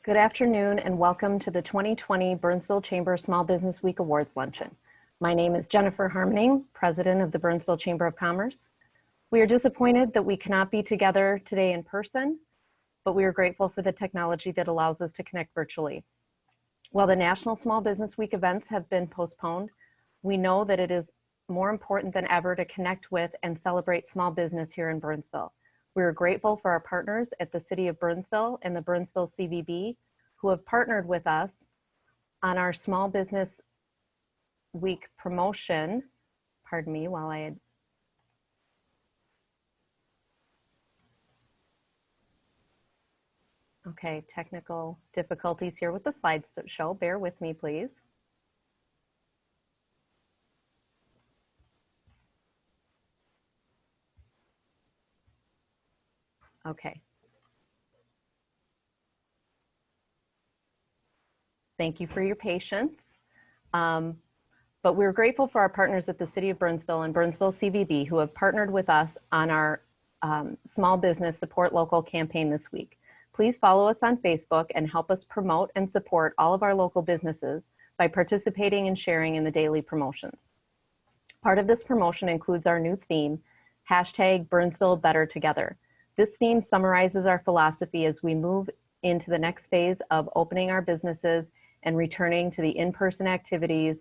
Good afternoon and welcome to the 2020 Burnsville Chamber Small Business Week Awards Luncheon. My name is Jennifer Harmoning, President of the Burnsville Chamber of Commerce. We are disappointed that we cannot be together today in person, but we are grateful for the technology that allows us to connect virtually. While the National Small Business Week events have been postponed, we know that it is more important than ever to connect with and celebrate small business here in Burnsville. We are grateful for our partners at the City of Burnsville and the Burnsville CVB who have partnered with us on our Small Business Week promotion. Pardon me while I had technical difficulties here with the slides that show. Bear with me, please. Okay. Thank you for your patience. But we're grateful for our partners at the City of Burnsville and Burnsville CVB who have partnered with us on our Small Business Support Local campaign this week. Please follow us on Facebook and help us promote and support all of our local businesses by participating and sharing in the daily promotions. Part of this promotion includes our new theme, #BurnsvilleBetterTogether. This theme summarizes our philosophy as we move into the next phase of opening our businesses and returning to the in-person activities.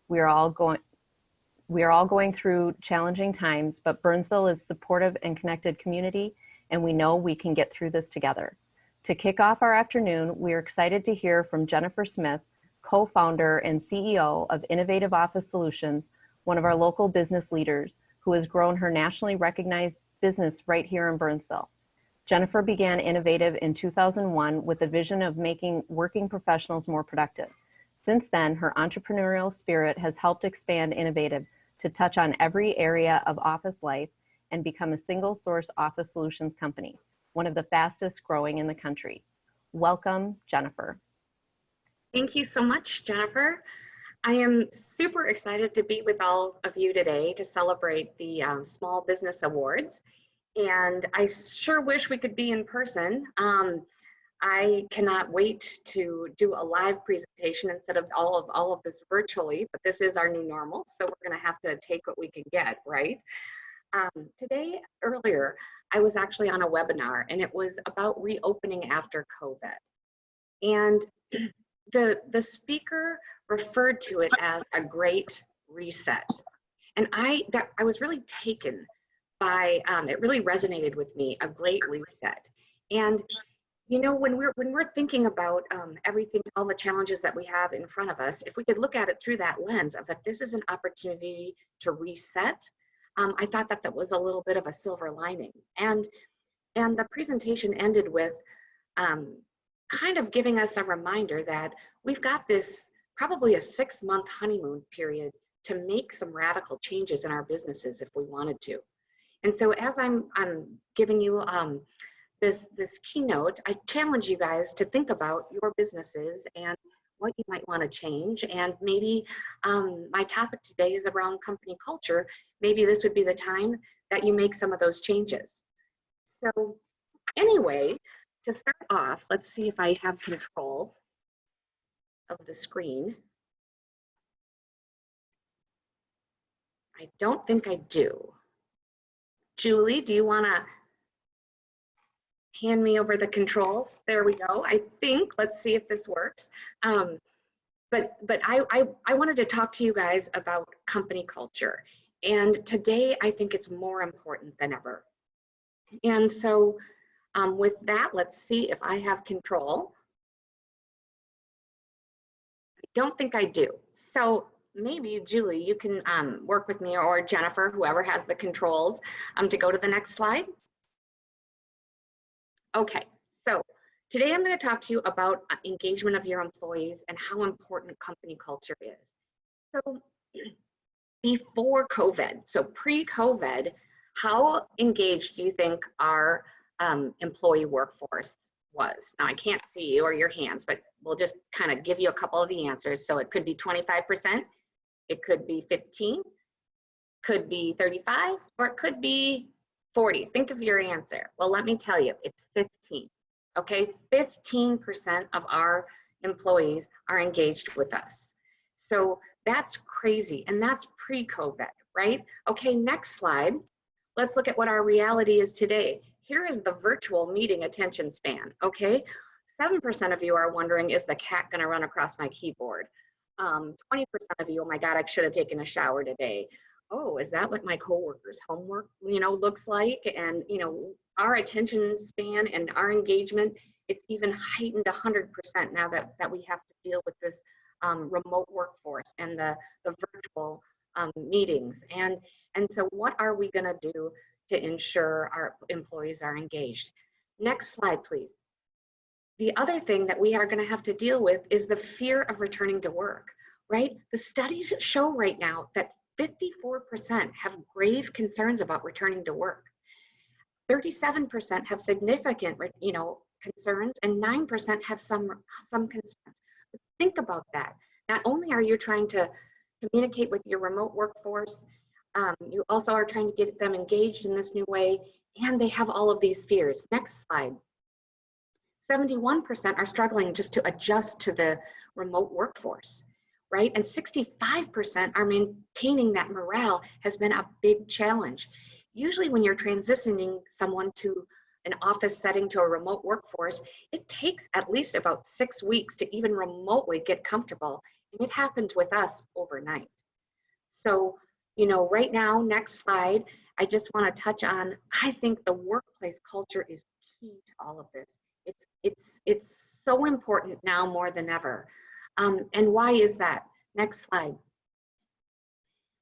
We are all going through challenging times, but Burnsville is a supportive and connected community, and we know we can get through this together. To kick off our afternoon, we are excited to hear from Jennifer Smith, co-founder and CEO of Innovative Office Solutions, one of our local business leaders who has grown her nationally recognized business right here in Burnsville. Jennifer began Innovative in 2001 with a vision of making working professionals more productive. Since then, her entrepreneurial spirit has helped expand Innovative to touch on every area of office life and become a single source office solutions company, one of the fastest growing in the country. Welcome, Jennifer. Thank you so much, Jennifer. I am super excited to be with all of you today to celebrate the Small Business Awards. And I sure wish we could be in person. I cannot wait to do a live presentation instead of all of this virtually, but this is our new normal, so we're gonna have to take what we can get, right? Today, earlier, I was actually on a webinar and it was about reopening after COVID. And the speaker referred to it as a great reset. And I was really taken by, it really resonated with me, a great reset. And you know, when we're thinking about everything, all the challenges that we have in front of us, if we could look at it through that lens of that this is an opportunity to reset, I thought that was a little bit of a silver lining. And the presentation ended with kind of giving us a reminder that we've got this probably a 6-month honeymoon period to make some radical changes in our businesses if we wanted to. And so as I'm giving you this keynote, I challenge you guys to think about your businesses and what you might want to change. And maybe my topic today is around company culture. Maybe this would be the time that you make some of those changes. So anyway, to start off, let's see if I have control of the screen. I don't think I do. Julie, do you want to hand me over the controls? There we go. I think, let's see if this works. But I wanted to talk to you guys about company culture. And today, I think it's more important than ever. And so with that, let's see if I have control. I don't think I do. So maybe Julie, you can work with me, or Jennifer, whoever has the controls, to go to the next slide. Okay, so today I'm going to talk to you about engagement of your employees and how important company culture is. So before COVID, so pre-COVID, how engaged do you think our employee workforce was? Now I can't see you or your hands, but we'll just kind of give you a couple of the answers. So it could be 25%, it could be 15, could be 35, or it could be 40. Think of your answer. Well, let me tell you, it's 15. Okay, 15% of our employees are engaged with us. So that's crazy, and that's pre-COVID, right? Okay, next slide. Let's look at what our reality is today. Here is the virtual meeting attention span, okay? 7% of you are wondering, is the cat gonna run across my keyboard? 20% of you, oh my God, I should have taken a shower today. Oh, is that what my coworkers' homework, looks like? And, our attention span and our engagement, it's even heightened 100% now that we have to deal with this remote workforce and the virtual meetings. And so what are we gonna do to ensure our employees are engaged? Next slide, please. The other thing that we are going to have to deal with is the fear of returning to work, right? The studies show right now that 54% have grave concerns about returning to work. 37% have significant, concerns, and 9% have some concerns. But think about that. Not only are you trying to communicate with your remote workforce, you also are trying to get them engaged in this new way, and they have all of these fears. Next slide. 71% are struggling just to adjust to the remote workforce, right? And 65% are maintaining that morale has been a big challenge. Usually when you're transitioning someone to an office setting to a remote workforce, it takes at least about 6 weeks to even remotely get comfortable. And it happened with us overnight. So, right now, next slide, I just want to touch on, I think the workplace culture is key to all of this. It's so important now more than ever. And why is that? Next slide.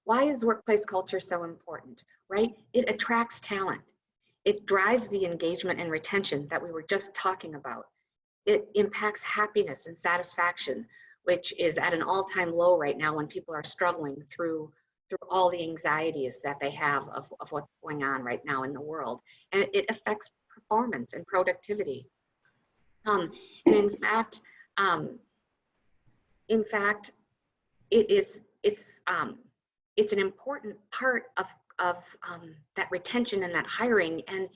Why is workplace culture so important, right? It attracts talent. It drives the engagement and retention that we were just talking about. It impacts happiness and satisfaction, which is at an all-time low right now when people are struggling through all the anxieties that they have of what's going on right now in the world. And it affects performance and productivity. And in fact, it's an important part of that retention and that hiring, and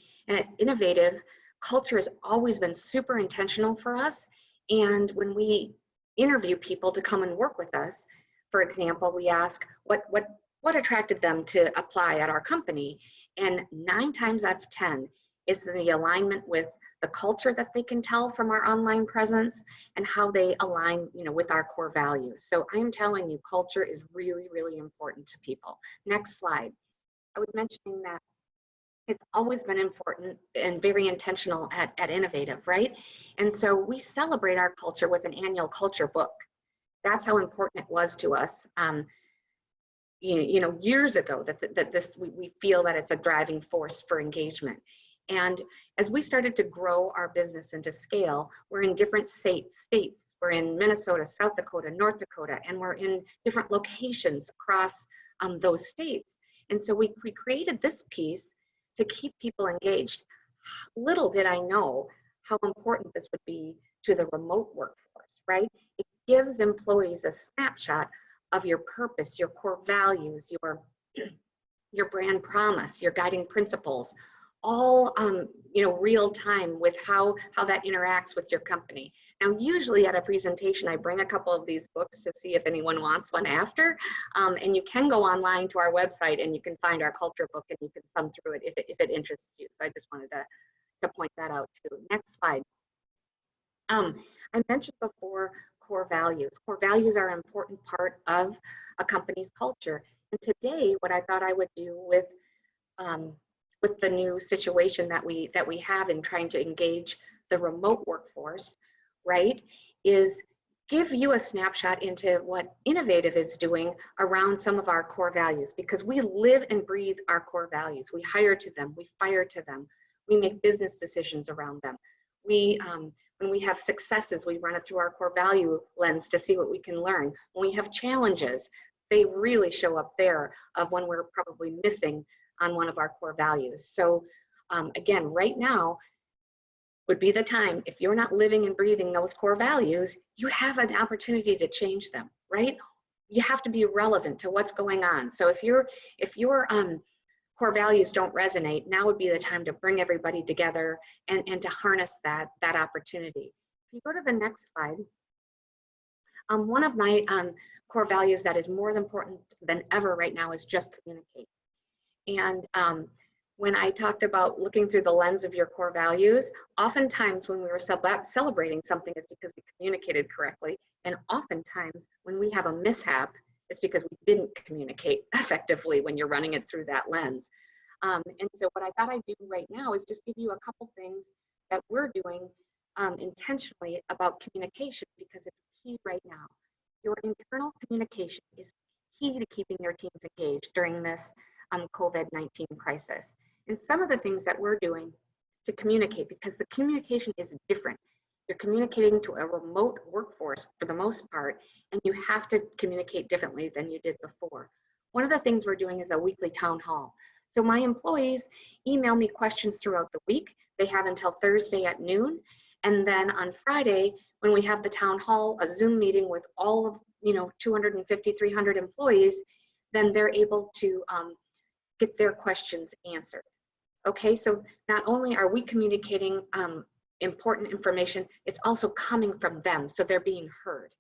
innovative culture has always been super intentional for us. And when we interview people to come and work with us, for example, we ask what attracted them to apply at our company, and 9 times out of 10 is the alignment with the culture that they can tell from our online presence and how they align, with our core values. So I'm telling you, culture is really, really important to people. Next slide. I was mentioning that it's always been important and very intentional at Innovative, right? And so we celebrate our culture with an annual culture book. That's how important it was to us. Years ago, we feel that it's a driving force for engagement. And as we started to grow our business and to scale, we're in different states. We're in Minnesota, South Dakota, North Dakota, and we're in different locations across those states. And so we created this piece to keep people engaged. Little did I know how important this would be to the remote workforce, right? It gives employees a snapshot of your purpose, your core values, your brand promise, your guiding principles, all real time with how that interacts with your company. Now, usually at a presentation, I bring a couple of these books to see if anyone wants one after, and you can go online to our website and you can find our culture book and you can thumb through it if it interests you. So I just wanted to point that out too. Next slide. I mentioned before core values. Core values are an important part of a company's culture. And today, what I thought I would do with the new situation that we have in trying to engage the remote workforce, right, is give you a snapshot into what Innovative is doing around some of our core values, because we live and breathe our core values. We hire to them, we fire to them, we make business decisions around them. When we have successes, we run it through our core value lens to see what we can learn. When we have challenges, they really show up there of when we're probably missing on one of our core values. So again, right now would be the time. If you're not living and breathing those core values, you have an opportunity to change them, right? You have to be relevant to what's going on. So if your core values don't resonate, now would be the time to bring everybody together and to harness that opportunity. If you go to the next slide, one of my core values that is more important than ever right now is just communicate. And when I talked about looking through the lens of your core values, oftentimes when we were celebrating something, it's because we communicated correctly. And oftentimes when we have a mishap, it's because we didn't communicate effectively when you're running it through that lens. And so what I thought I'd do right now is just give you a couple things that we're doing intentionally about communication, because it's key right now. Your internal communication is key to keeping your teams engaged during this COVID-19 crisis. And some of the things that we're doing to communicate, because the communication is different. You're communicating to a remote workforce for the most part, and you have to communicate differently than you did before. One of the things we're doing is a weekly town hall. So my employees email me questions throughout the week. They have until Thursday at noon. And then on Friday, when we have the town hall, a Zoom meeting with all of 250, 300 employees, then they're able to get their questions answered. Okay, so not only are we communicating important information, it's also coming from them, so they're being heard.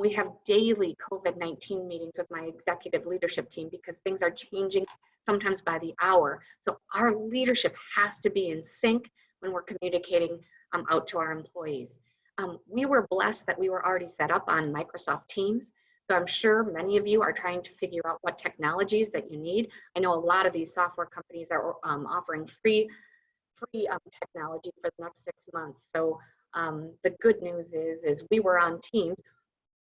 We have daily COVID-19 meetings with my executive leadership team because things are changing sometimes by the hour. So our leadership has to be in sync when we're communicating out to our employees. We were blessed that we were already set up on Microsoft Teams. So I'm sure many of you are trying to figure out what technologies that you need. I know a lot of these software companies are offering free technology for the next 6 months. So the good news is we were on Teams,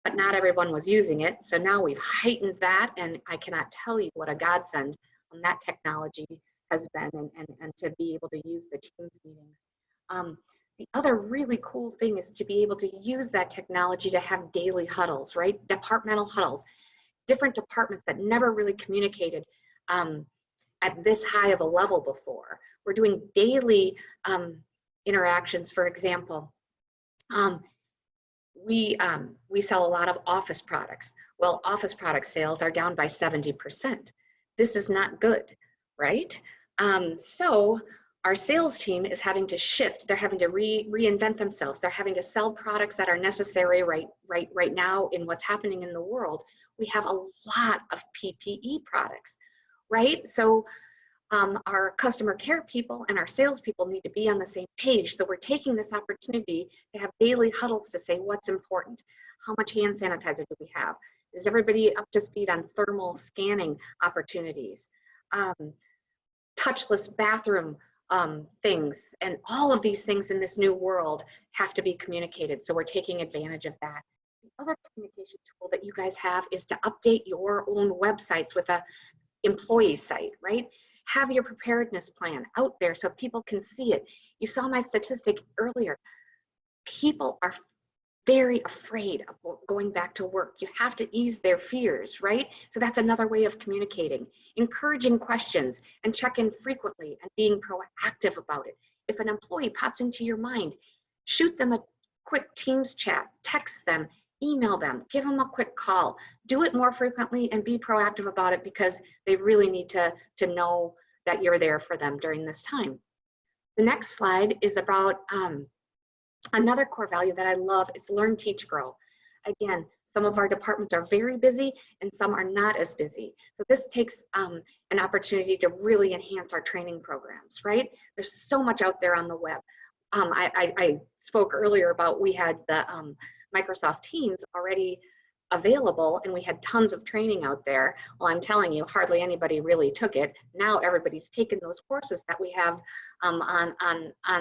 but not everyone was using it. So now we've heightened that, and I cannot tell you what a godsend that technology has been, and to be able to use the Teams meetings. The other really cool thing is to be able to use that technology to have daily huddles, right? Departmental huddles, different departments that never really communicated at this high of a level before. We're doing daily interactions. For example, we sell a lot of office products. Well, office product sales are down by 70%. This is not good, right? So our sales team is having to shift. They're having to reinvent themselves. They're having to sell products that are necessary right now in what's happening in the world. We have a lot of PPE products, right? So our customer care people and our sales people need to be on the same page. So we're taking this opportunity to have daily huddles to say what's important. How much hand sanitizer do we have? Is everybody up to speed on thermal scanning opportunities? Touchless bathroom things, and all of these things in this new world have to be communicated. So we're taking advantage of that. The other communication tool that you guys have is to update your own websites with a employee site, right? Have your preparedness plan out there so people can see it. You saw my statistic earlier. People are very afraid of going back to work. You have to ease their fears, right? So that's another way of communicating. Encouraging questions and check in frequently and being proactive about it. If an employee pops into your mind, shoot them a quick Teams chat, text them, email them, give them a quick call. Do it more frequently and be proactive about it, because they really need to know that you're there for them during this time. The next slide is about another core value that I love. It's learn, teach, grow. Again, some of our departments are very busy and some are not as busy. So this takes an opportunity to really enhance our training programs, right? There's so much out there on the web. I spoke earlier about we had the Microsoft Teams already available, and we had tons of training out there. Well, I'm telling you, hardly anybody really took it. Now everybody's taken those courses that we have on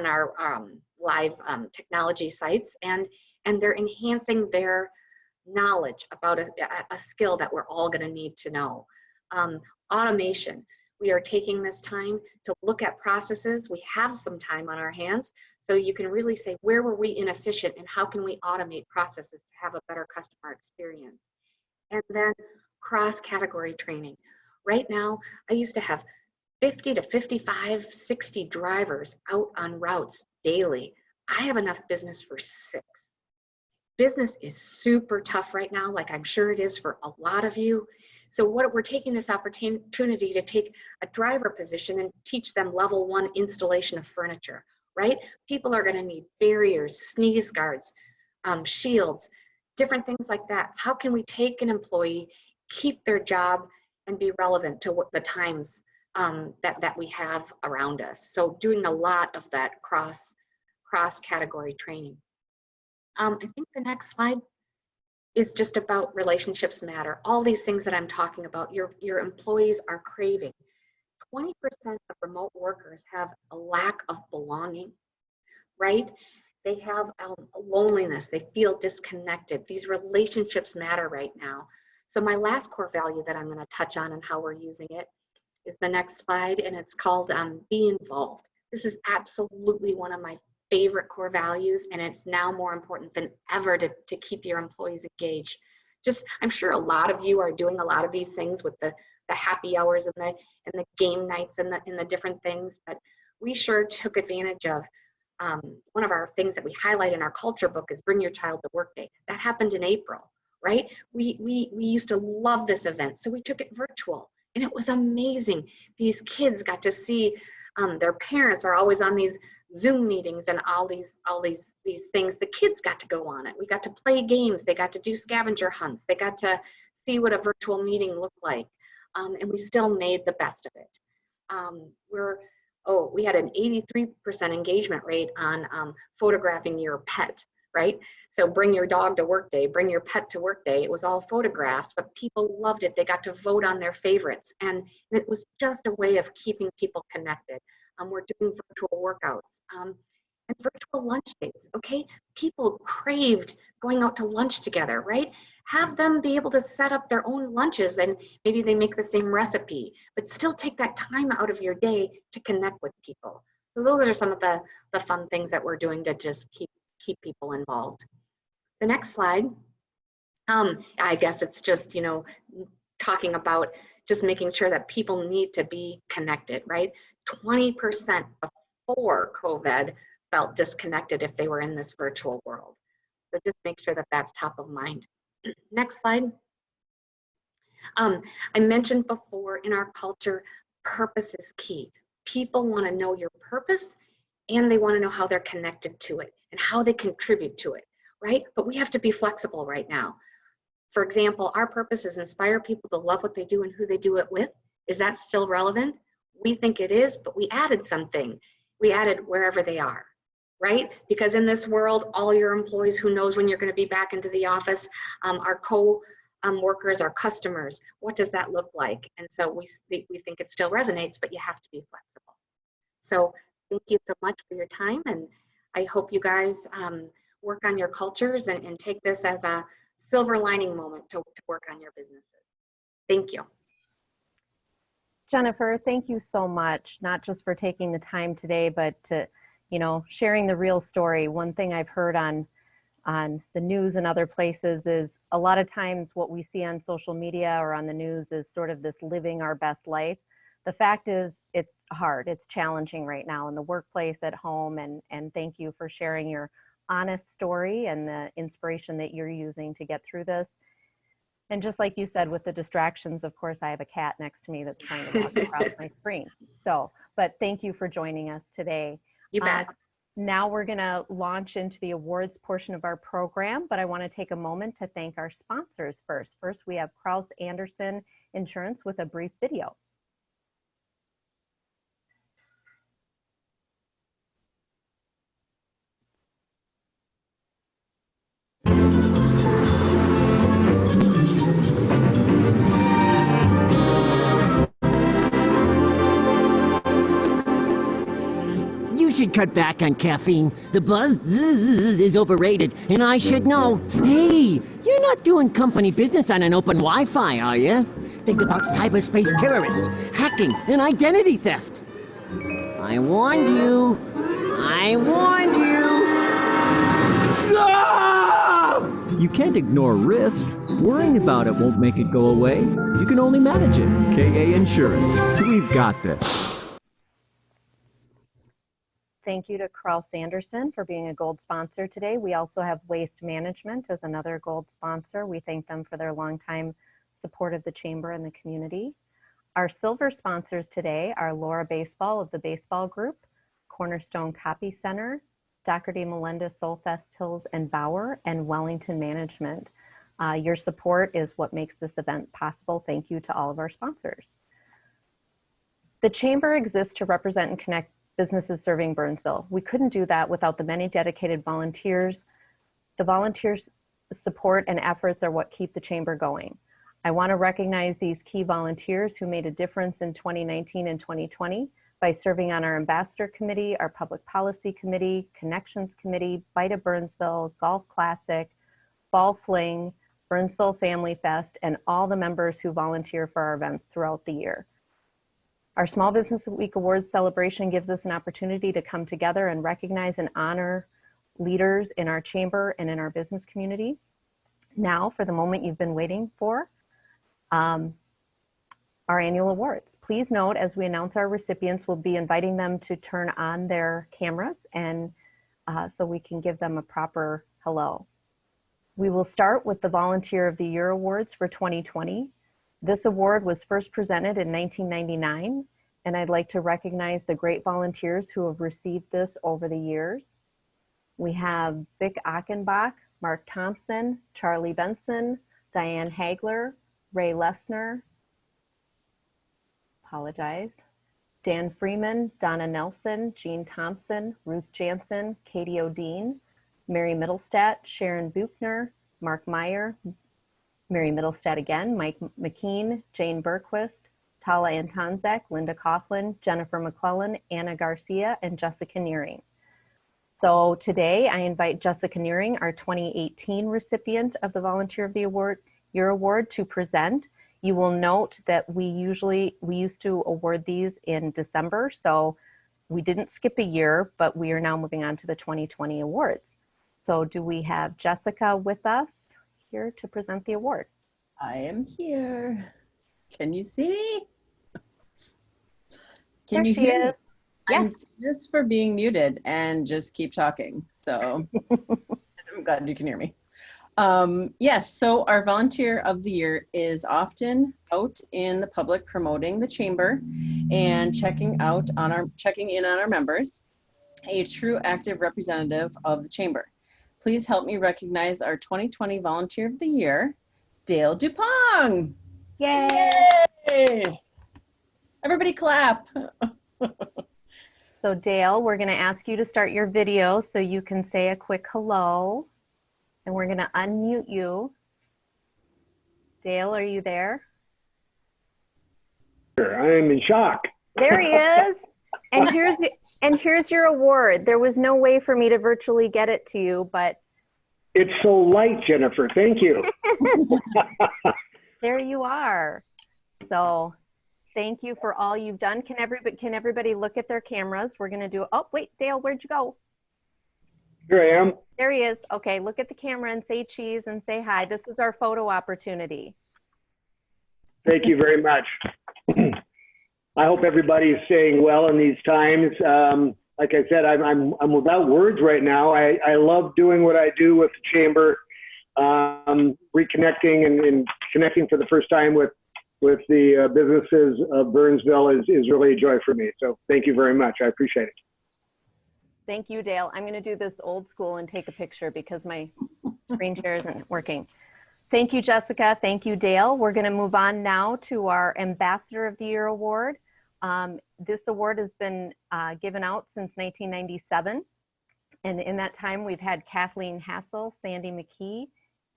our live technology sites, and they're enhancing their knowledge about a skill that we're all going to need to know. Automation. We are taking this time to look at processes. We have some time on our hands, so you can really say, where were we inefficient and how can we automate processes to have a better customer experience? And then cross-category training. Right now, I used to have 50 to 55, 60 drivers out on routes daily. I have enough business for 6. Business is super tough right now, like I'm sure it is for a lot of you. So we're taking this opportunity to take a driver position and teach them level 1 installation of furniture, right? People are gonna need barriers, sneeze guards, shields, different things like that. How can we take an employee, keep their job, and be relevant to what the times that we have around us? So doing a lot of that cross-category training. I think the next slide is just about relationships matter. All these things that I'm talking about, your employees are craving. 20% of remote workers have a lack of belonging, right? They have loneliness, they feel disconnected. These relationships matter right now. So my last core value that I'm going to touch on and how we're using it is the next slide, and it's called be involved. This is absolutely one of my favorite core values, and it's now more important than ever to keep your employees engaged. I'm sure a lot of you are doing a lot of these things with the happy hours and the game nights and the different things, but we sure took advantage of one of our things that we highlight in our culture book is Bring Your Child to Work Day. That happened in April, right? We used to love this event, so we took it virtual, and it was amazing. These kids got to see their parents are always on these Zoom meetings and all these things. The kids got to go on it. We got to play games. They got to do scavenger hunts. They got to see what a virtual meeting looked like, and we still made the best of it. We had an 83% engagement rate on photographing your pet, right? So bring your dog to work day, bring your pet to work day. It was all photographs, but people loved it. They got to vote on their favorites. And it was just a way of keeping people connected. We're doing virtual workouts and virtual lunch dates, okay? People craved going out to lunch together, right? Have them be able to set up their own lunches, and maybe they make the same recipe, but still take that time out of your day to connect with people. So those are some of the fun things that we're doing to just keep people involved. The next slide, I guess it's just, talking about just making sure that people need to be connected, right? 20% before COVID felt disconnected if they were in this virtual world. So just make sure that that's top of mind. Next slide. I mentioned before, in our culture, purpose is key. People want to know your purpose, and they want to know how they're connected to it and how they contribute to it, right? But we have to be flexible right now. For example, our purpose is inspire people to love what they do and who they do it with. Is that still relevant? We think it is, but we added something. We added wherever they are, right? Because in this world, all your employees, who knows when you're going to be back into the office, our co-workers, our customers, what does that look like? And so we think it still resonates, but you have to be flexible. So thank you so much for your time, and I hope you guys work on your cultures and take this as a silver lining moment to work on your businesses. Thank you. Jennifer, thank you so much, not just for taking the time today, but to, sharing the real story. One thing I've heard on the news and other places is a lot of times what we see on social media or on the news is sort of this living our best life. The fact is, it's hard, it's challenging right now in the workplace, at home, and thank you for sharing your honest story and the inspiration that you're using to get through this. And just like you said, with the distractions, of course, I have a cat next to me that's trying to walk across my screen. So, but thank you for joining us today. You bet. Now we're going to launch into the awards portion of our program, but I want to take a moment to thank our sponsors first. First, we have Kraus Anderson Insurance with a brief video. You should cut back on caffeine. The buzz is overrated, and I should know. Hey, you're not doing company business on an open Wi-Fi, are you? Think about cyberspace terrorists, hacking, and identity theft. I warned you. I warned you. Ah! You can't ignore risk. Worrying about it won't make it go away. You can only manage it. KA Insurance. We've got this. Thank you to Carl Sanderson for being a gold sponsor today. We also have Waste Management as another gold sponsor. We thank them for their longtime support of the Chamber and the community. Our silver sponsors today are Laura Baseball of the Baseball Group, Cornerstone Copy Center, Doherty Melendez Solfest Hills and Bauer, and Wellington Management. Your support is what makes this event possible. Thank you to all of our sponsors. The Chamber exists to represent and connect businesses serving Burnsville. We couldn't do that without the many dedicated volunteers. The volunteers' support and efforts are what keep the Chamber going. I want to recognize these key volunteers who made a difference in 2019 and 2020 by serving on our Ambassador Committee, our Public Policy Committee, Connections Committee, Bite of Burnsville, Golf Classic, Fall Fling, Burnsville Family Fest, and all the members who volunteer for our events throughout the year. Our Small Business Week Awards celebration gives us an opportunity to come together and recognize and honor leaders in our chamber and in our business community. Now, for the moment you've been waiting for, our annual awards. Please note, as we announce our recipients, we'll be inviting them to turn on their cameras and so we can give them a proper hello. We will start with the Volunteer of the Year Awards for 2020. This award was first presented in 1999, and I'd like to recognize the great volunteers who have received this over the years. We have Vic Achenbach, Mark Thompson, Charlie Benson, Diane Hagler, Ray Lessner, Dan Freeman, Donna Nelson, Jean Thompson, Ruth Jansen, Katie O'Dean, Mary Middlestat, Sharon Buchner, Mark Meyer, Mary Middlestat again, Mike McKean, Jane Berquist, Tala Antonzek, Linda Coughlin, Jennifer McClellan, Anna Garcia, and Jessica Nearing. So today I invite Jessica Nearing, our 2018 recipient of the Volunteer of the Year Award, to present. You will note that we used to award these in December, so we didn't skip a year, but we are now moving on to the 2020 awards. So do we have Jessica with us here to present the award? I am here. Can you see me? Can you hear me? I'm famous for being muted and just keep talking. So I'm glad you can hear me. Yes, so our Volunteer of the Year is often out in the public promoting the Chamber and checking in on our members, a true active representative of the Chamber. Please help me recognize our 2020 Volunteer of the Year, Dale Dupong. Yay! Yay! Everybody clap. So Dale, we're going to ask you to start your video so you can say a quick hello. And we're going to unmute you. Dale, are you there? I am in shock. There he is. And here's your award. There was no way for me to virtually get it to you, but it's so light, Jennifer. Thank you. there you are. So thank you for all you've done. Can everybody look at their cameras? We're going to do, oh, wait, Dale, where'd you go? Here I am. There he is. Okay, look at the camera and say cheese and say hi. This is our photo opportunity. Thank you very much. I hope everybody is staying well in these times. Like I said, I'm without words right now. I love doing what I do with the Chamber, reconnecting and connecting for the first time with the businesses of Burnsville is really a joy for me. So thank you very much. I appreciate it. Thank you, Dale. I'm going to do this old school and take a picture because my screen share isn't working. Thank you, Jessica. Thank you, Dale. We're going to move on now to our Ambassador of the Year Award. This award has been given out since 1997. And in that time, we've had Kathleen Hassel, Sandy McKee,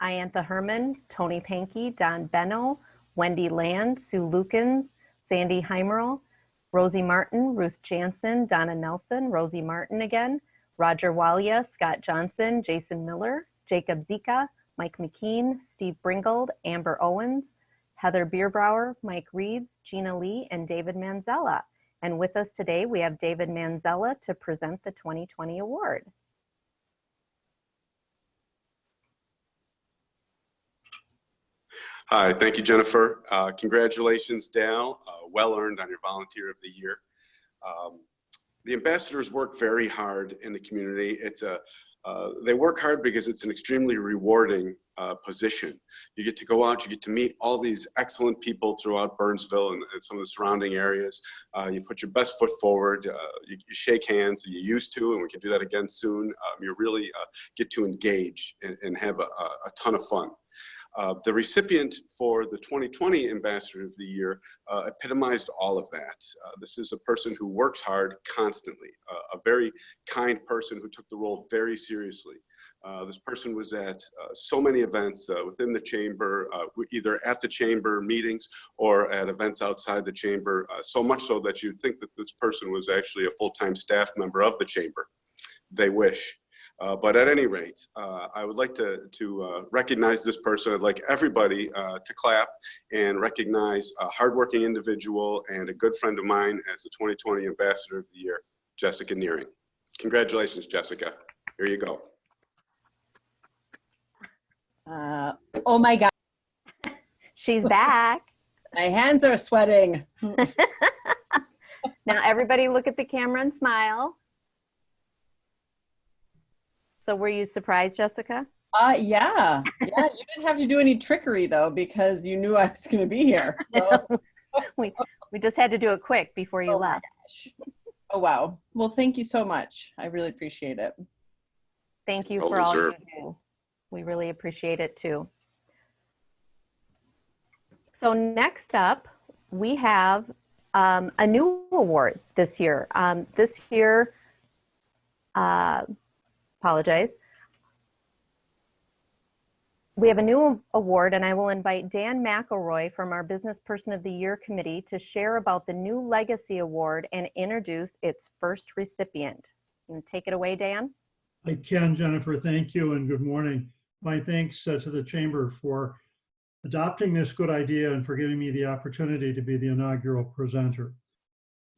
Iantha Herman, Tony Pankey, Don Benno, Wendy Land, Sue Lukens, Sandy Heimerl, Rosie Martin, Ruth Jansen, Donna Nelson, Rosie Martin again, Roger Walia, Scott Johnson, Jason Miller, Jacob Zika, Mike McKean, Steve Bringold, Amber Owens, Heather Bierbauer, Mike Reeves, Gina Lee, and David Manzella. And with us today, we have David Manzella to present the 2020 award. Hi, thank you, Jennifer. Congratulations, Dale. Well earned on your Volunteer of the Year. The ambassadors work very hard in the community. They work hard because it's an extremely rewarding position. You get to go out, you get to meet all these excellent people throughout Burnsville and some of the surrounding areas. You put your best foot forward, you shake hands, you used to, and we can do that again soon. You really get to engage and have a ton of fun. The recipient for the 2020 Ambassador of the Year epitomized all of that. This is a person who works hard constantly, a very kind person who took the role very seriously. This person was at so many events within the chamber, either at the chamber meetings or at events outside the chamber, so much so that you'd think that this person was actually a full-time staff member of the chamber. They wish. But at any rate, I would like to recognize this person. I'd like everybody to clap and recognize a hardworking individual and a good friend of mine as the 2020 Ambassador of the Year, Jessica Nearing. Congratulations, Jessica. Here you go. Oh my God. She's back. My hands are sweating. Now everybody look at the camera and smile. So were you surprised, Jessica? Yeah. You didn't have to do any trickery though, because you knew I was going to be here. So. we just had to do it quick before you left. Oh, wow. Well, thank you so much. I really appreciate it. Thank you for all you do. We really appreciate it too. So next up, we have a new award this year. Apologize. We have a new award, and I will invite Dan McElroy from our Business Person of the Year Committee to share about the new Legacy Award and introduce its first recipient. You can take it away, Dan. I can, Jennifer. Thank you and good morning. My thanks to the Chamber for adopting this good idea and for giving me the opportunity to be the inaugural presenter.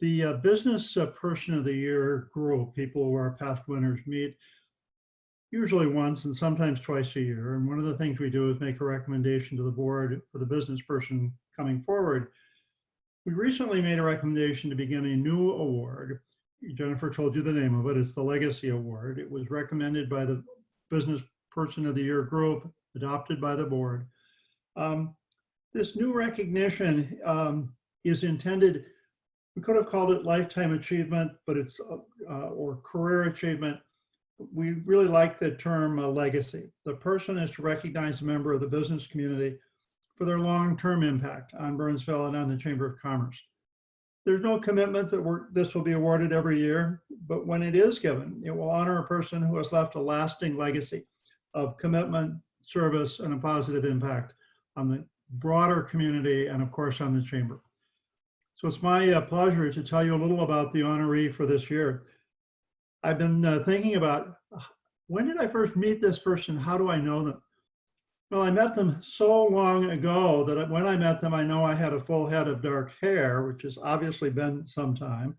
The Business Person of the Year group, people who are past winners, meet usually once and sometimes twice a year. And one of the things we do is make a recommendation to the board for the business person coming forward. We recently made a recommendation to begin a new award. Jennifer told you the name of it. It's the Legacy Award. It was recommended by the Business Person of the Year group, adopted by the board. This new recognition is intended, we could have called it lifetime achievement, but it's, or career achievement. We really like the term legacy. The person is to recognize a member of the business community for their long-term impact on Burnsville and on the Chamber of Commerce. There's no commitment that this will be awarded every year, but when it is given, it will honor a person who has left a lasting legacy of commitment, service, and a positive impact on the broader community and of course on the Chamber. So it's my pleasure to tell you a little about the honoree for this year. I've been thinking about, when did I first meet this person? How do I know them? Well, I met them so long ago that when I met them, I know I had a full head of dark hair, which has obviously been some time.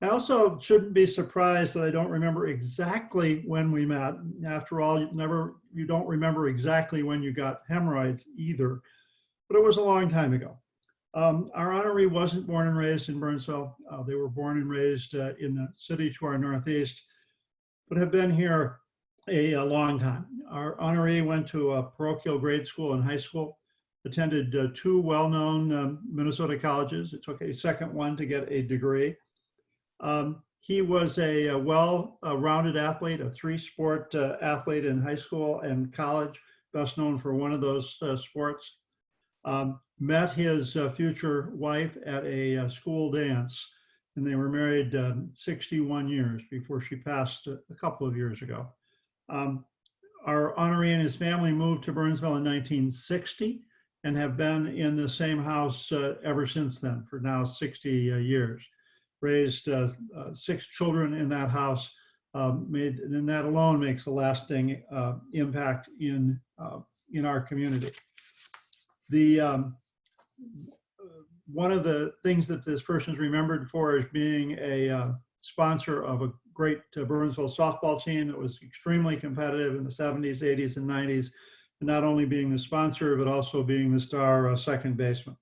I also shouldn't be surprised that I don't remember exactly when we met. After all, you don't remember exactly when you got hemorrhoids either, but it was a long time ago. Our honoree wasn't born and raised in Burnsville. They were born and raised in the city to our northeast, but have been here a long time. Our honoree went to a parochial grade school and high school, attended two well-known Minnesota colleges. It took a second one to get a degree. He was a well-rounded athlete, a three-sport athlete in high school and college, best known for one of those sports. Met his future wife at a school dance, and they were married 61 years before she passed a couple of years ago. Our honoree and his family moved to Burnsville in 1960 and have been in the same house ever since then for now 60 years. Raised 6 children in that house, and that alone makes a lasting impact in our community. One of the things that this person is remembered for is being a sponsor of a great Burnsville softball team that was extremely competitive in the 70s, 80s, and 90s, and not only being the sponsor, but also being the star second baseman.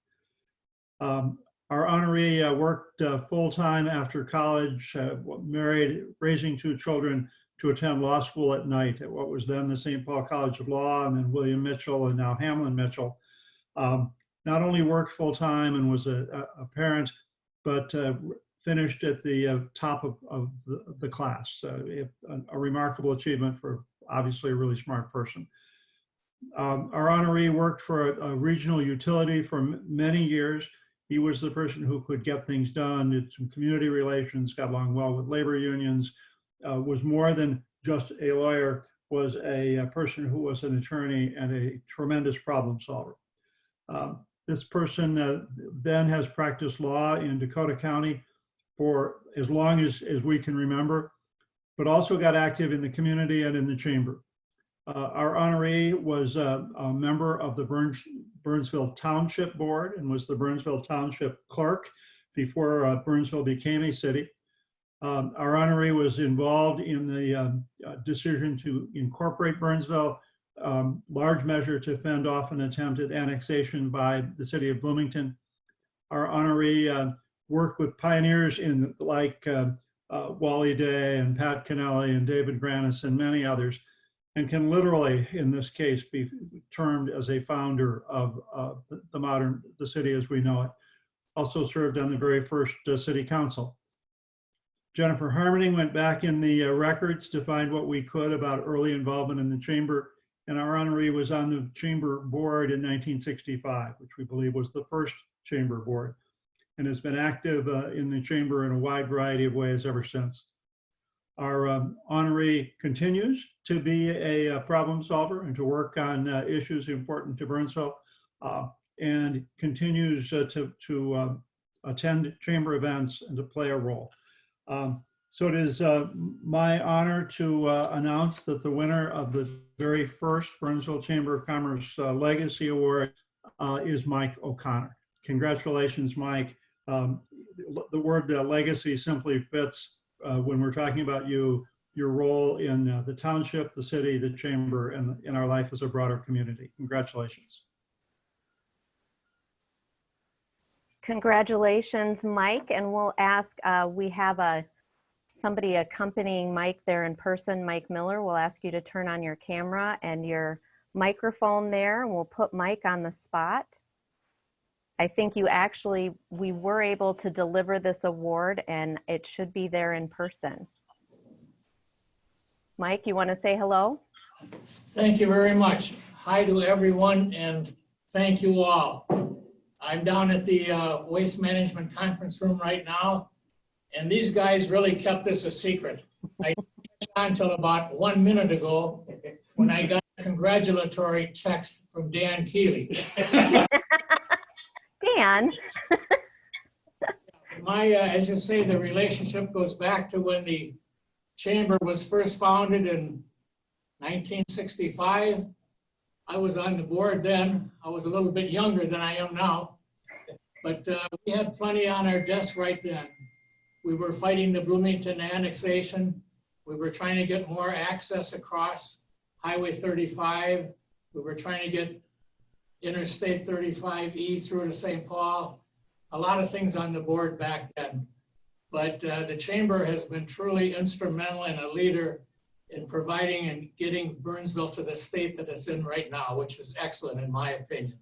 Our Our honoree worked full-time after college, married, raising 2 children to attend law school at night at what was then the St. Paul College of Law, and then William Mitchell and now Hamlin Mitchell. Not only worked full-time and was a parent, but finished at the top of the class. A remarkable achievement for obviously a really smart person. Our honoree worked for a regional utility for many years. He was the person who could get things done, did some community relations, got along well with labor unions, was more than just a lawyer, was a person who was an attorney and a tremendous problem solver. This person then has practiced law in Dakota County for as long as we can remember, but also got active in the community and in the chamber. Our honoree was a member of the Burnsville Township Board and was the Burnsville Township Clerk before Burnsville became a city. Our honoree was involved in the decision to incorporate Burnsville, large measure to fend off an attempted annexation by the city of Bloomington. Our honoree worked with pioneers in like Wally Day and Pat Kennelly and David Grannis and many others, and can literally, in this case, be termed as a founder of the city as we know it. Also served on the very first city council. Jennifer Harmoning went back in the records to find what we could about early involvement in the chamber, and our honoree was on the chamber board in 1965, which we believe was the first chamber board, and has been active in the chamber in a wide variety of ways ever since. Our honoree continues to be a problem solver and to work on issues important to Burnsville, and continues to attend chamber events and to play a role. So it is my honor to announce that the winner of the very first Burnsville Chamber of Commerce Legacy Award is Mike O'Connor. Congratulations, Mike. The word legacy simply fits when we're talking about your role in the township, the city, the chamber, and in our life as a broader community. Congratulations. Congratulations, Mike. And we'll ask, we have somebody accompanying Mike there in person, Mike Miller. We'll ask you to turn on your camera and your microphone there, and we'll put Mike on the spot. I think we were able to deliver this award, and it should be there in person. Mike, you want to say hello? Thank you very much. Hi to everyone, and thank you all. I'm down at the Waste Management Conference Room right now, and these guys really kept this a secret. I didn't catch on until about 1 minute ago when I got a congratulatory text from Dan Keeley. Dan. As you say, the relationship goes back to when the chamber was first founded in 1965. I was on the board then. I was a little bit younger than I am now, but we had plenty on our desk right then. We were fighting the Bloomington annexation. We were trying to get more access across Highway 35. We were trying to get Interstate 35E through to St. Paul. A lot of things on the board back then. But the chamber has been truly instrumental and a leader in providing and getting Burnsville to the state that it's in right now, which is excellent in my opinion.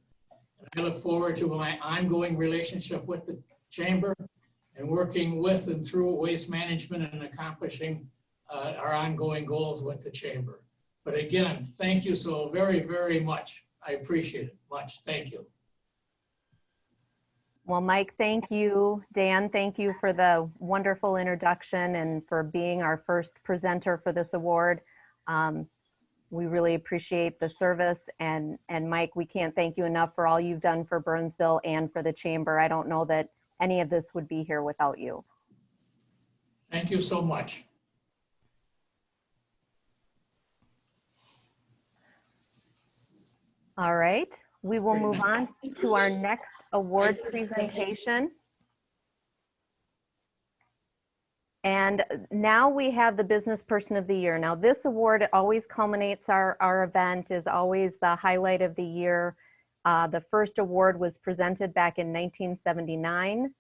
And I look forward to my ongoing relationship with the chamber and working with and through waste management and accomplishing our ongoing goals with the chamber. But again, thank you so very, very much. I appreciate it much. Thank you. Well, Mike, thank you. Dan, thank you for the wonderful introduction and for being our first presenter for this award. We really appreciate the service. And Mike, we can't thank you enough for all you've done for Burnsville and for the chamber. I don't know that any of this would be here without you. Thank you so much. All right, we will move on to our next award presentation. And now we have the Business Person of the Year. Now this award always culminates our event, is always the highlight of the year. The first award was presented back in 1979.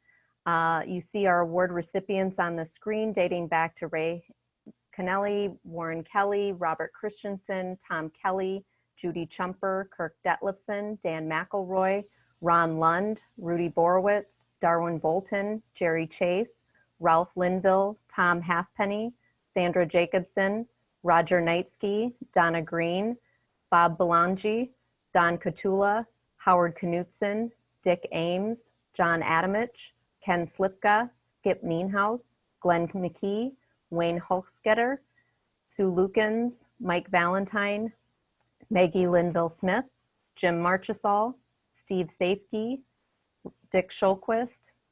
You see our award recipients on the screen dating back to Ray Kennelly, Warren Kelly, Robert Christensen, Tom Kelly, Judy Chumper, Kirk Detlefson, Dan McElroy, Ron Lund, Rudy Borowitz, Darwin Bolton, Jerry Chase, Ralph Linville, Tom Halfpenny, Sandra Jacobson, Roger Knightsky, Donna Green, Bob Belangi, Don Katula, Howard Knutson, Dick Ames, John Adamich, Ken Slipka, Skip Nienhaus, Glenn McKee, Wayne Holsketter, Sue Lukens, Mike Valentine, Maggie Linville Smith, Jim Marchesal, Steve Safety, Dick Schulquist,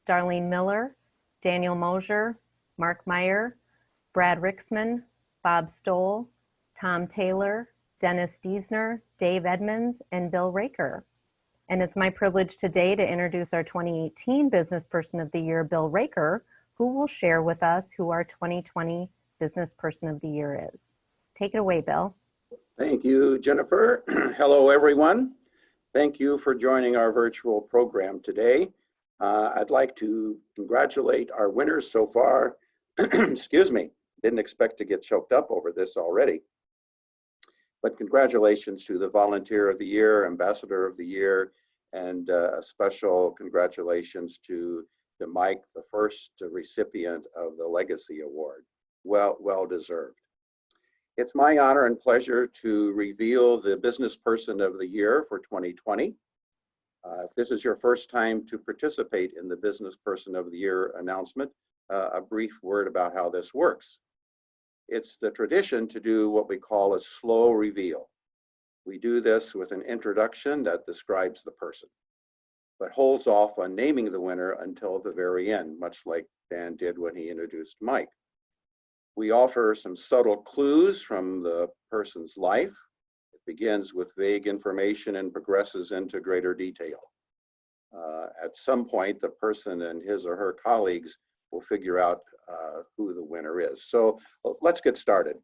Darlene Miller, Daniel Mosier, Mark Meyer, Brad Rixman, Bob Stoll, Tom Taylor, Dennis Diesner, Dave Edmonds, and Bill Raker. And it's my privilege today to introduce our 2018 Business Person of the Year, Bill Raker, who will share with us who our 2020 Business Person of the Year is. Take it away, Bill. Thank you, Jennifer. Hello, everyone. Thank you for joining our virtual program today. I'd like to congratulate our winners so far. Excuse me, didn't expect to get choked up over this already. But congratulations to the Volunteer of the Year, Ambassador of the Year, and a special congratulations to Mike, the first recipient of the Legacy Award. Well deserved. It's my honor and pleasure to reveal the Business Person of the Year for 2020. If this is your first time to participate in the Business Person of the Year announcement, a brief word about how this works. It's the tradition to do what we call a slow reveal. We do this with an introduction that describes the person, but holds off on naming the winner until the very end, much like Dan did when he introduced Mike. We offer some subtle clues from the person's life. It begins with vague information and progresses into greater detail. At some point, the person and his or her colleagues will figure out who the winner is. So let's get started.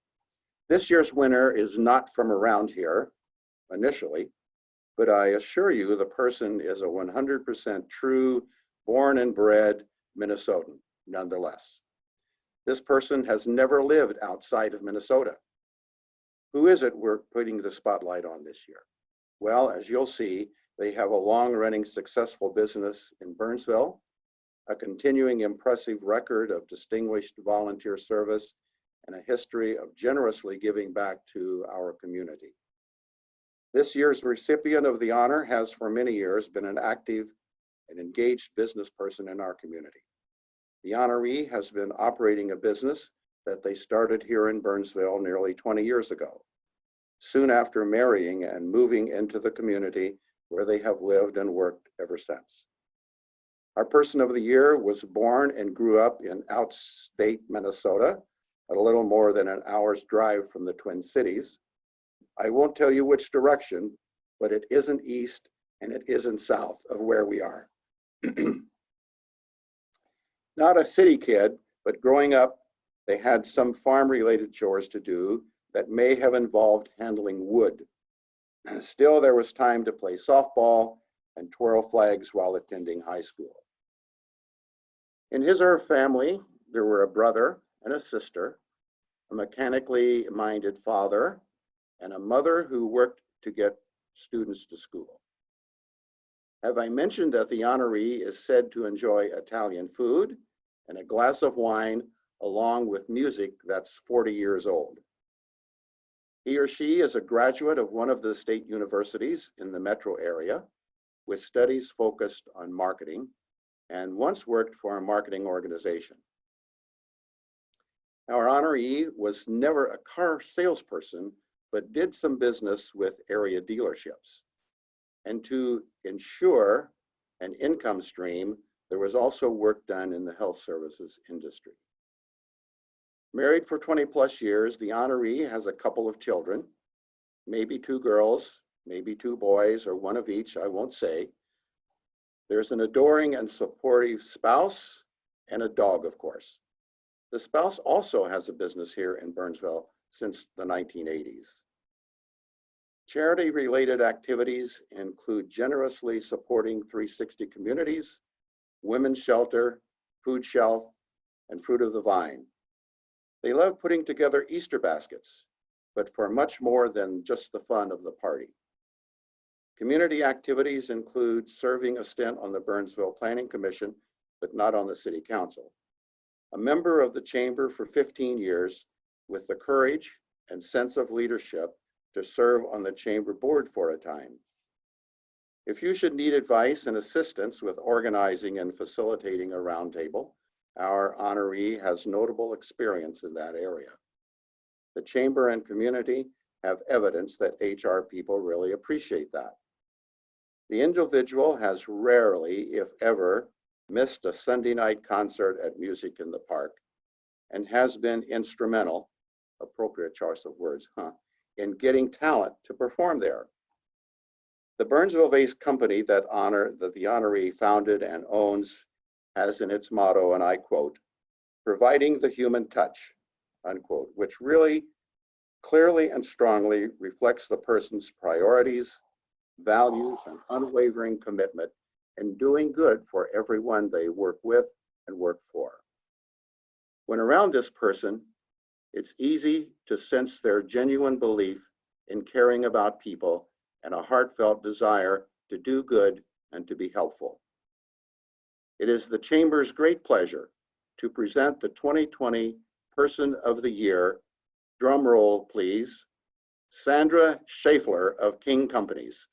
This year's winner is not from around here initially, but I assure you the person is a 100% true, born and bred Minnesotan nonetheless. This person has never lived outside of Minnesota. Who is it we're putting the spotlight on this year? Well, as you'll see, they have a long-running successful business in Burnsville, a continuing impressive record of distinguished volunteer service, and a history of generously giving back to our community. This year's recipient of the honor has for many years been an active and engaged business person in our community. The honoree has been operating a business that they started here in Burnsville nearly 20 years ago, soon after marrying and moving into the community where they have lived and worked ever since. Our person of the year was born and grew up in outstate Minnesota, at a little more than an hour's drive from the Twin Cities. I won't tell you which direction, but it isn't east and it isn't south of where we are. Not a city kid, but growing up, they had some farm-related chores to do that may have involved handling wood. Still, there was time to play softball and twirl flags while attending high school. In his or her family, there were a brother and a sister, a mechanically minded father, and a mother who worked to get students to school. Have I mentioned that the honoree is said to enjoy Italian food and a glass of wine along with music that's 40 years old? He or she is a graduate of one of the state universities in the metro area with studies focused on marketing and once worked for a marketing organization. Our honoree was never a car salesperson, but did some business with area dealerships. And to ensure an income stream, there was also work done in the health services industry. Married for 20 plus years, the honoree has a couple of children, maybe 2 girls, maybe 2 boys, or one of each, I won't say. There's an adoring and supportive spouse and a dog, of course. The spouse also has a business here in Burnsville since the 1980s. Charity-related activities include generously supporting 360 Communities, Women's Shelter, food shelf, and fruit of the vine. They love putting together Easter baskets, but for much more than just the fun of the party. Community activities include serving a stint on the Burnsville Planning Commission, but not on the City Council. A member of the Chamber for 15 years with the courage and sense of leadership to serve on the Chamber Board for a time. If you should need advice and assistance with organizing and facilitating a roundtable, our honoree has notable experience in that area. The Chamber and community have evidence that HR people really appreciate that. The individual has rarely, if ever, missed a Sunday night concert at Music in the Park and has been instrumental, appropriate choice of words, in getting talent to perform there. The Burnsville-based company that the honoree founded and owns has in its motto, and I quote, "Providing the human touch," unquote, which really clearly and strongly reflects the person's priorities, values, and unwavering commitment in doing good for everyone they work with and work for. When around this person, it's easy to sense their genuine belief in caring about people and a heartfelt desire to do good and to be helpful. It is the Chamber's great pleasure to present the 2020 Person of the Year, drum roll please, Sandra Schaeffler of King Companies.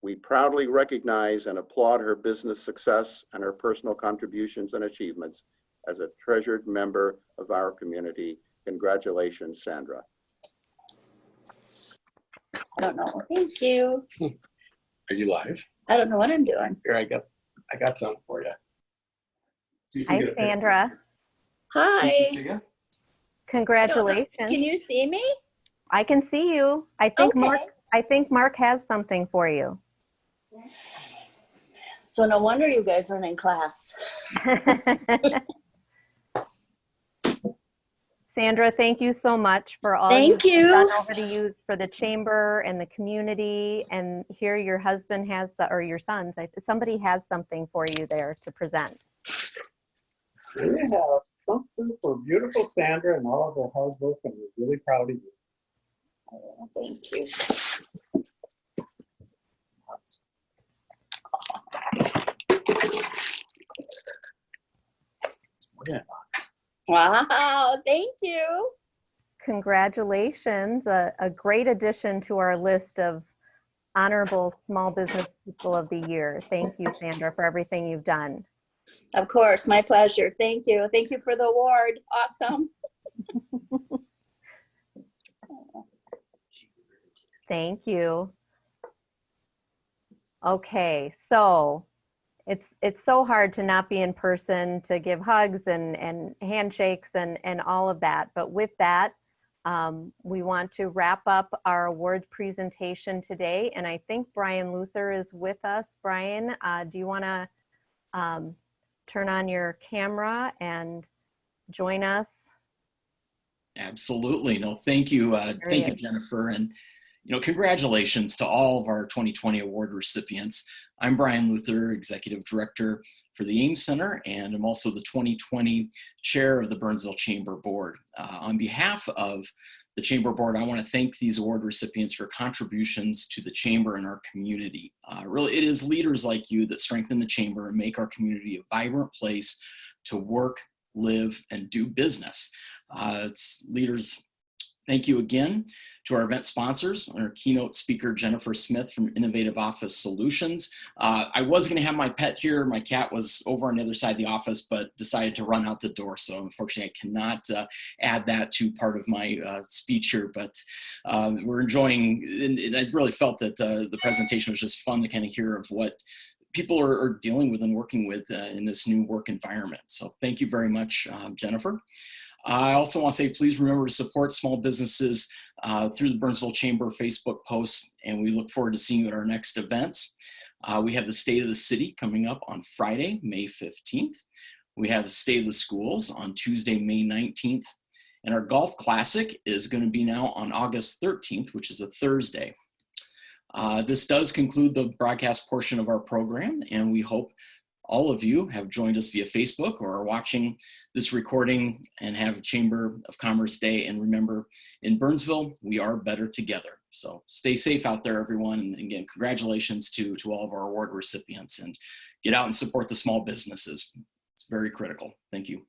We proudly recognize and applaud her business success and her personal contributions and achievements as a treasured member of our community. Congratulations, Sandra. I don't know. Thank you. Are you live? I don't know what I'm doing. Here, I got something for you. See if you Hi, get a picture. Sandra. Hi. Can you see ya? Congratulations. Can you see me? I can see you. I think Okay. Mark has something for you. So no wonder you guys aren't in class. Sandra, thank you so much for all Thank you've you. done over the years for the Chamber and the community. And here your husband has, or your sons, somebody has something for you there to present. We have something for beautiful Sandra and all of her hard work, and we're really proud of you. Oh, thank you. Yeah. Wow, thank you. Congratulations, a great addition to our list of honorable small business people of the year. Thank you, Sandra, for everything you've done. Of course, my pleasure. Thank you. Thank you for the award. Awesome. Thank you. Okay, so it's so hard to not be in person, to give hugs and handshakes and all of that. But with that, we want to wrap up our awards presentation today. And I think Brian Luther is with us. Brian, do you want to turn on your camera and join us? Absolutely. No, thank you. Thank you, Jennifer. And, congratulations to all of our 2020 award recipients. I'm Brian Luther, Executive Director for the Ames Center, and I'm also the 2020 Chair of the Burnsville Chamber Board. On behalf of the Chamber Board, I want to thank these award recipients for contributions to the Chamber and our community. Really, it is leaders like you that strengthen the Chamber and make our community a vibrant place to work, live, and do business. It's leaders. Thank you again to our event sponsors, our keynote speaker, Jennifer Smith from Innovative Office Solutions. I was gonna have my pet here. My cat was over on the other side of the office, but decided to run out the door. So unfortunately, I cannot add that to part of my speech here, but we're enjoying, and I really felt that the presentation was just fun to kind of hear of what people are dealing with and working with in this new work environment. So thank you very much, Jennifer. I also want to say, please remember to support small businesses through the Burnsville Chamber Facebook posts, and we look forward to seeing you at our next events. We have the State of the City coming up on Friday, May 15th. We have the State of the Schools on Tuesday, May 19th. And our Golf Classic is going to be now on August 13th, which is a Thursday. This does conclude the broadcast portion of our program, and we hope all of you have joined us via Facebook or are watching this recording and have Chamber of Commerce Day. And remember, in Burnsville, we are better together. So stay safe out there, everyone. And again, congratulations to all of our award recipients, and get out and support the small businesses. It's very critical. Thank you.